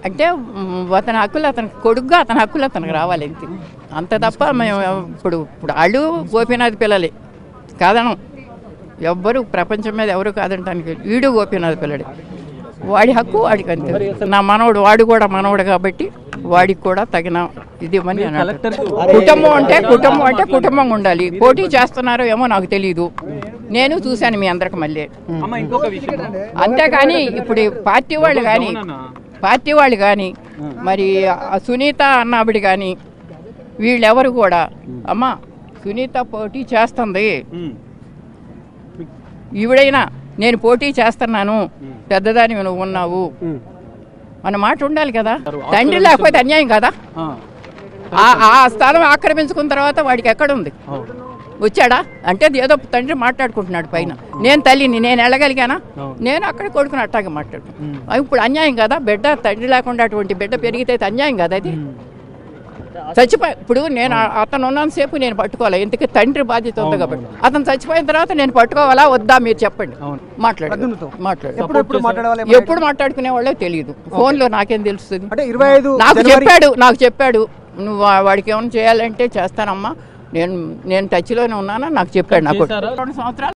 అంటే అతని హక్కులు అతనికి కొడుకుగా అతని హక్కులు అతనికి రావాలి అంత తప్ప మేము ఇప్పుడు వాళ్ళు గోపీనాథ్ పిల్లలే కాదనం, ఎవ్వరు ప్రపంచం మీద ఎవరు కాదంటానికి వీడు గోపీనాథ్ పిల్లడు, వాడి హక్కు వాడికి అంతే. నా మనవడు వాడు కూడా మనవడు కాబట్టి వాడికి కూడా తగిన ఇది ఇవ్వని కుటుంబం అంటే కుటుంబం ఉండాలి. పోటీ చేస్తున్నారో ఏమో నాకు తెలీదు, నేను చూశాను మీ అందరికి మళ్ళీ. అంతేకాని ఇప్పుడు పార్టీ వాళ్ళు కానీ మరి సునీత అన్నాబడి కానీ వీళ్ళెవరు కూడా అమ్మ సునీత పోటీ చేస్తుంది, ఈవిడైనా నేను పోటీ చేస్తున్నాను, పెద్దదాని నువ్వు ఉన్నావు అన్న మాట ఉండాలి కదా. తండ్రి లేకపోతే అన్యాయం కదా. ఆ స్థలం ఆక్రమించుకున్న తర్వాత వాడికి ఎక్కడుంది, వచ్చాడా అంటే ఏదో తండ్రి మాట్లాడుకుంటున్నాడు పైన, నేను తల్లిని నేను వెళ్ళగలిగానా, నేను అక్కడ కొడుకుని అట్టాగే మాట్లాడుతున్నాను. ఇప్పుడు అన్యాయం కదా, బిడ్డ తండ్రి లేకుండా అటువంటి బిడ్డ పెరిగితే అన్యాయం కదా అది. చచ్చిపోయి ఇప్పుడు నేను అతను ఉన్నంతసేపు నేను పట్టుకోవాలి, ఎందుకు తండ్రి బాధ్యత ఉంది కాబట్టి. అతను చచ్చిపోయిన తర్వాత నేను పట్టుకోవాలా వద్దా మీరు చెప్పండి. ఎప్పుడు మాట్లాడుకునే వాళ్ళే తెలియదు, ఫోన్లో నాకేం తెలుస్తుంది. నాకు చెప్పాడు నువ్వు వాడికి ఏమైనా చేయాలంటే చేస్తానమ్మా, నేను టచ్లోనే ఉన్నానా నాకు చెప్పాడు. నాకు 2 సంవత్సరాలు